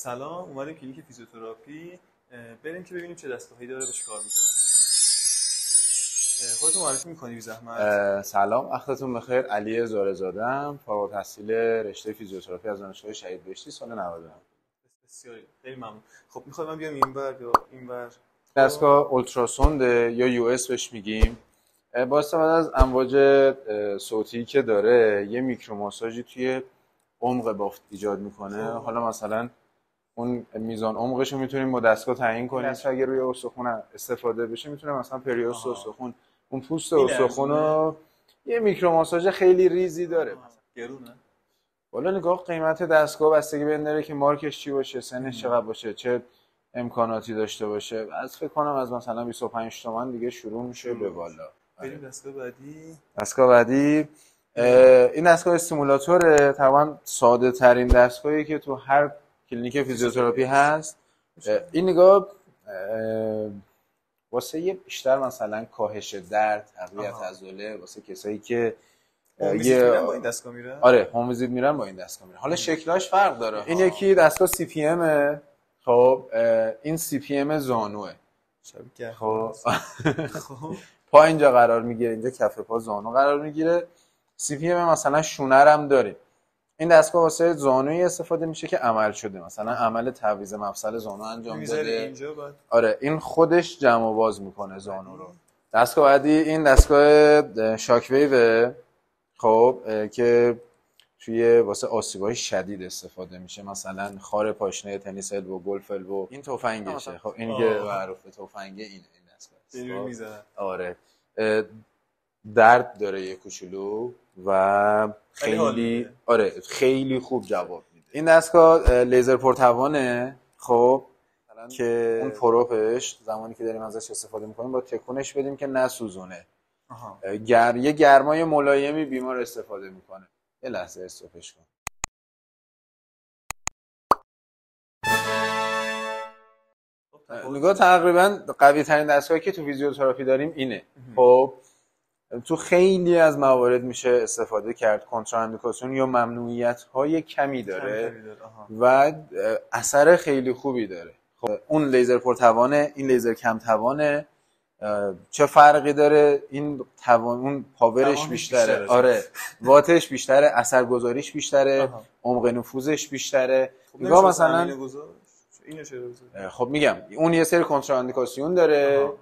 سلام، اومدیم کلینیک فیزیوتراپی بریم که ببینیم چه دستگاهی داره و چیکار میکنه. خودتون معرفی میکنی بی زحمت؟ سلام، وقتتون بخیر. علی زارزاده‌ام، فارغ التحصیل رشته فیزیوتراپی از دانشگاه شهید بهشتی سال 99. بسیاری خیلی ممنون. خب میخوام من بیام اینور یا اینور؟ دستگاه اولتراسوند یا یو اس بهش میگیم. با استفاده از امواج صوتی که داره یه میکروماساژی توی عمق بافت ایجاد میکنه. حالا مثلا اون میزان عمقش رو میتونیم با دستگاه تعیین کنیم. اگه روی استخوان استفاده بشه میتونه مثلا پریوست استخوان، اون پوست استخوان رو یه میکروماساژ خیلی ریزی داره. گرونه؟ والا نگاه قیمت دستگاه بستگی به این داره که مارکش چی باشه، سنش چقدر باشه، چه امکاناتی داشته باشه. از فکر کنم از مثلا 25 تومن دیگه شروع میشه به بالا. بریم دستگاه بعدی. دستگاه بعدی این دستگاه استیمولاتوره. طبعا ساده ترین دستگاهی که تو هر کلینیک فیزیوتراپی هست. این نگاه واسه یه بیشتر مثلا کاهش درد، تقویت عضله، واسه کسایی که میرن با این دستگاه میرن. آره، هوم ویزیت میرن با این دستگاه میرن. حالا شکلاش فرق داره. این یکی دستگاه سی پی ام. خب این سی پی ام زانوه. خب پا اینجا قرار میگیره، اینجا کف پا زانو قرار میگیره. سی پی ام مثلا شونه هم داریم. این دستگاه واسه زانویی استفاده میشه که عمل شده، مثلا عمل تعویض مفصل زانو انجام داده. آره، این خودش جمع و باز میکنه زانو رو. دستگاه بعدی این دستگاه شاک ویو. خب که توی واسه آسیب‌های شدید استفاده میشه، مثلا خار پاشنه، تنیس البو، گلف البو. این تفنگشه. خب این که معروفه تفنگه اینه. این دستگاه میزنه. آره، درد داره یه کوچولو و خیلی خیلی خوب جواب میده. این دستگاه لیزر پرتوانه. خب که اون پروپش زمانی که داریم ازش استفاده میکنیم با تکونش بدیم که نسوزونه. یه گرمای ملایمی بیمار استفاده میکنه. یه لحظه استوپش کن. نگاه تقریبا قوی ترین دستگاهی که تو فیزیوتراپی داریم اینه. خب تو خیلی از موارد میشه استفاده کرد. کنتراندیکاسیون یا ممنوعیت های کمی داره و اثر خیلی خوبی داره. خب اون لیزر پرتوانه، این لیزر کم توانه. چه فرقی داره؟ این اون پاورش بیشتره. آره، واتش بیشتره، اثرگذاریش بیشتره، عمق نفوذش بیشتره. نگاه مثلا خب میگم اون یه سری کنتراندیکاسیون داره.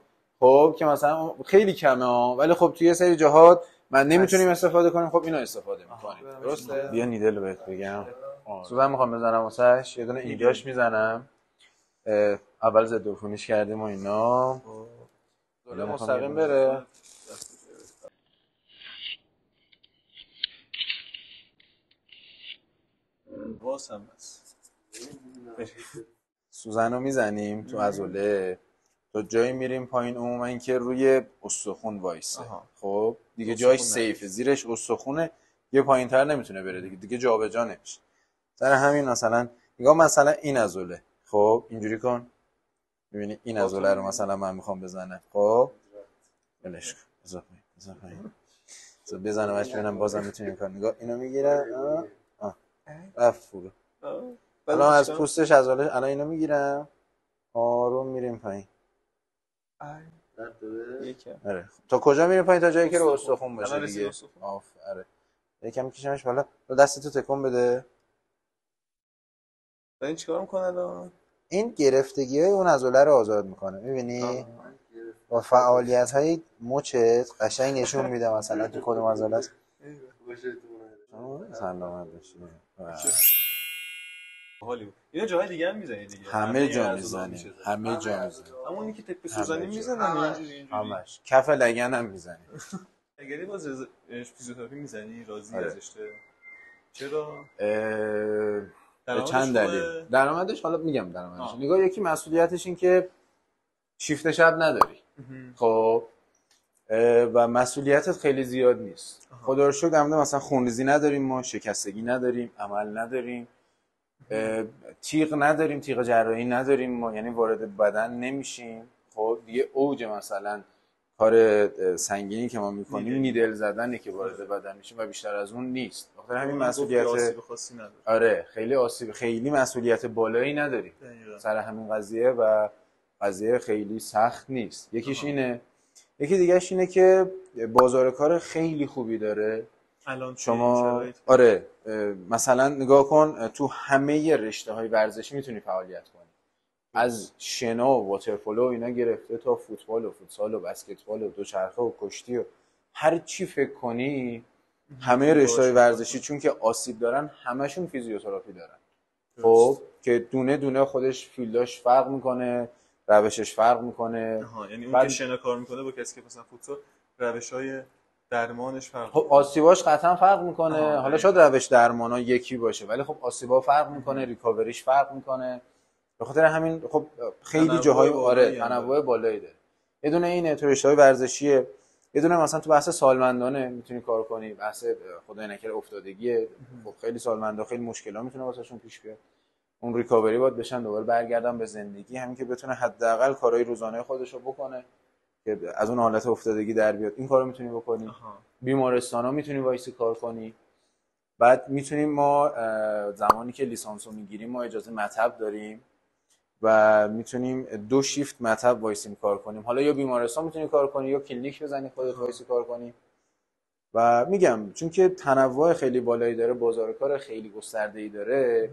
خب که مثلا خیلی کمه ولی خب توی یه سری جهات من نمیتونیم استفاده کنیم. خب اینو استفاده میکنیم. درسته؟ بیا نیدل بهت بگم. سوزن میخوام بزنم واسش، یه دونه اینجاش میزنم. اول ضد عفونیش کردیم و اینا. حالا مستقیم بره. سوزن رو میزنیم تو عضله تا جایی میریم پایین، عموما این که روی استخون وایسه. خب دیگه جای سیفه، زیرش استخونه، یه پایین‌تر نمیتونه بره دیگه جابجا نمیشه. سر همین مثلا نگاه مثلا این عضله، خب اینجوری کن، میبینی این عضله رو مثلا من میخوام بزنم. خب بلش کن، بزنمش ببینم بازم میتونیم کار. نگاه اینو میگیرم، رفت فرو. الان از پوستش عضله الان اینو میگیرم، آروم میریم پایین. آره، تا کجا میریم پایین؟ تا جایی که رو استخون باشه دیگه. آره، یکم میکشمش بالا. دستتو تکون بده. این چیکار میکنه الان؟ این گرفتگی‌های اون عضله رو آزاد میکنه. میبینی با فعالیت‌های مچت قشنگ نشون میده مثلا تو کدوم عضله است. سلامت باشی. حالی. اینا جاهای دیگه هم میزنی دیگه؟ همه جا میزنی. همه جا میزنی. همونی که تک به سوزنی میزنن اینجوری. همش. کف لگن هم میزنی. اگری باز فیزیوتراپی میزنی راضی ازش؟ چرا؟ به چند دلیل. درآمدش حالا میگم درآمدش. نگاه یکی مسئولیتش این که شیفت شب نداری. خب و مسئولیتت خیلی زیاد نیست. خدا رو شکر درآمد مثلا خونریزی نداریم، ما شکستگی نداریم، عمل نداریم، تیغ نداریم، تیغ جراحی نداریم ما، یعنی وارد بدن نمیشیم. خب دیگه اوج مثلا کار سنگینی که ما میکنیم نیدل زدنه که وارد بدن میشه و بیشتر از اون نیست. بخاطر همین مسئولیت آسیب خاصی نداره. آره خیلی مسئولیت بالایی نداری سر همین قضیه و قضیه خیلی سخت نیست. یکیش اینه. یکی دیگهش اینه که بازار کار خیلی خوبی داره. الان شما آره مثلا نگاه کن تو همه رشته‌های ورزشی میتونی فعالیت کنی. از شنا و واترپولو اینا گرفته تا فوتبال و فوتسال و بسکتبال و دوچرخه و کشتی و هر چی فکر کنی همه رشته‌های ورزشی چون که آسیب دارن همشون فیزیوتراپی دارن. خب که دونه دونه خودش فیلداش فرق میکنه، روشش فرق میکنه. یعنی اون که شنا کار میکنه با کسی که مثلا فوتسال روش‌های درمانش فرق خب آسیباش قطعا فرق میکنه. حالا شاید روش درمانا یکی باشه ولی خب آسیبا فرق میکنه، ریکاوریش فرق میکنه. به خاطر همین خب خیلی جاهای تنوع بالایی داره. یه دونه اینه تو رشته‌های ورزشیه. یه دونه مثلا تو بحث سالمندانه میتونی کار کنی، بحث خدای نکرده افتادگیه. خب خیلی سالمندا خیلی مشکلا میتونه واسهشون پیش بیاد. اون ریکاوری باید بشن دوباره برگردن به زندگی، همین که بتونه حداقل کارهای روزانه خودش رو بکنه که از اون حالت افتادگی در بیاد. این کارو میتونی بکنی. بیمارستانا میتونی وایسی کار کنی. بعد میتونیم ما زمانی که لیسانسو میگیریم ما اجازه مطب داریم و میتونیم 2 شیفت مطب وایسیم کار کنیم. حالا یا بیمارستان میتونی کار کنی یا کلینیک بزنی خودت وایسی کار کنی. و میگم چون که تنوع خیلی بالایی داره، بازار کار خیلی گسترده‌ای داره،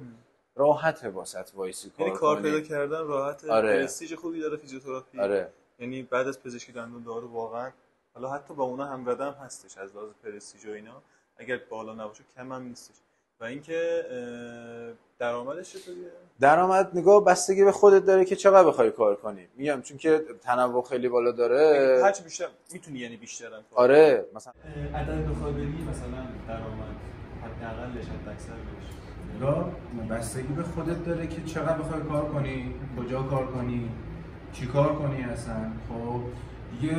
راحته واسط وایسی کار کنی. یعنی کار پیدا کردن راحته. آره. پرستیژ خوبی داره فیزیوتراپی. آره. یعنی بعد از پزشکی دندون دارو واقعا حالا حتی با اونا هم قدم هستش از لحاظ پرستیژ و اینا، اگر بالا نباشه کم هم نیستش. و اینکه درآمدش چطوریه؟ درآمد نگاه بستگی به خودت داره که چقدر بخوای کار کنی. میگم چون که تنوع خیلی بالا داره هرچی بیشتر میتونی یعنی بیشتر هم کار. آره مثلا عدد بخوای بگی مثلا درآمد حداقلش حداکثرش نگاه بستگی به خودت داره که چقدر بخوای کار کنی، کجا کار کنی، چی کار کنی اصلا. خب دیگه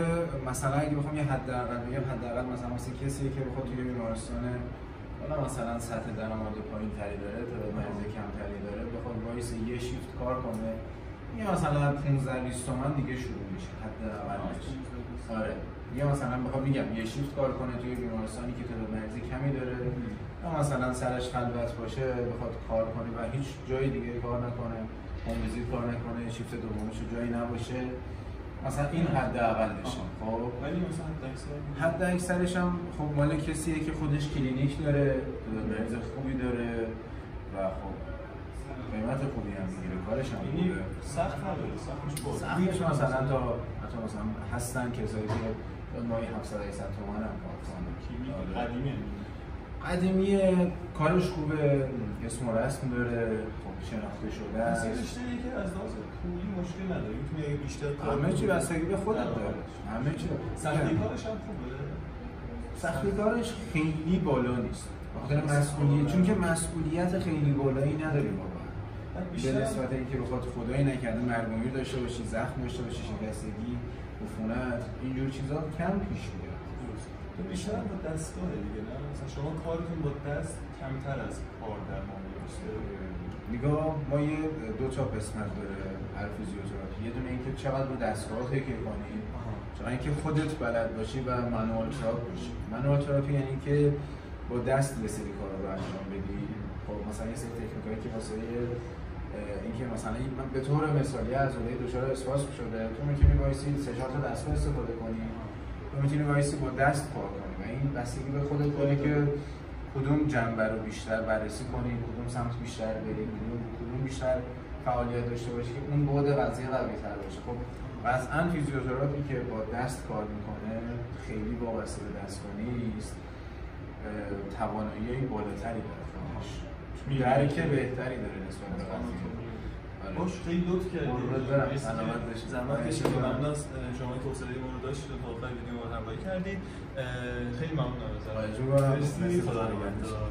مثلا اگه بخوام یه حداقل بگم، حداقل مثلا کسی که بخواد توی بیمارستان حالا مثلا سطح درآمد پایین‌تری داره، تعداد مریض کمتری داره، بخواد وایس یه شیفت کار کنه، یه مثلا 15-20 تومن دیگه شروع میشه حداقلش. آره یه مثلا میگم یه شیفت کار کنه توی بیمارستانی که تعداد مریض کمی داره، یا مثلا سرش خلوت باشه بخواد کار کنه و هیچ جای دیگه کار نکنه، هوم ویزیت کار نکنه، شیفت دومش جایی نباشه، مثلا این حداقلشه. خب ولی مثلا حد اکثرش هم خب مال کسیه که خودش کلینیک داره، مریض خوبی داره و خب قیمت خوبی هم میگیره، کارش هم خوبه. سخت نداره، سختش مثلا تا حتی مثلا هستن کسایی که ماهی 700-800 تومن هم کار کنن. قدیمیه قدیمیه، کارش خوبه، اسم و رسم داره، خب شناخته شده است. مثلا رشته‌ای که از لحاظ پولی مشکل نداره، میتونی اگه بیشتر کار همه چی بستگی به خودت داره. همه چی. سختی کارش هم خوبه. سختی کارش خیلی بالا نیست. بخاطر مسئولیت، چون که مسئولیت خیلی بالایی نداری واقعا. به نسبت اینکه بخواد خدایی نکرده مرگومیر داشته باشی، زخم داشته باشی، شکستگی، عفونت، اینجور چیزا کم پیش میاد. تو بیشتر با دستگاه دیگه نه؟ مثلا شما کارتون با دست کمتر از کار درمان میشه. نگاه ما یه 2 تا قسمت داره هر فیزیوتراپی. یه دونه اینکه چقدر رو دستگاه تکیه کنی، چقدر اینکه خودت بلد باشی و منوال تراپ باشی. منوال تراپی یعنی که با دست یه سری کارا رو انجام بدی. خب مثلا یه سری تکنیکایی که واسه اینکه مثلا من به طور مثالی عضله دچار اسپاسم شده، تو میتونی وایسی 3-4 تا دستگاه استفاده کنی. تو میتونی وایسی با دست کار کنی و این بستگی به خودت داره که کدوم جنبه رو بیشتر بررسی کنی، کدوم سمت بیشتر بری، کدوم بیشتر فعالیت داشته باشی که اون بعد قضیه قوی‌تر باشه. خب قطعاً فیزیوتراپی که با دست کار میکنه خیلی وابسته به دستگاه نیست، توانایی بالاتری داره خودش، درک بهتری داره نسبت به قضیه. باش خیلی لطف کردید. سلامت باشید. زحمت کشیدید. ممنون از شما توصیه ما رو داشتید و تا آخر ویدیو ما رو همراهی کردید. خیلی ممنونم ازتون. خدا نگهدار.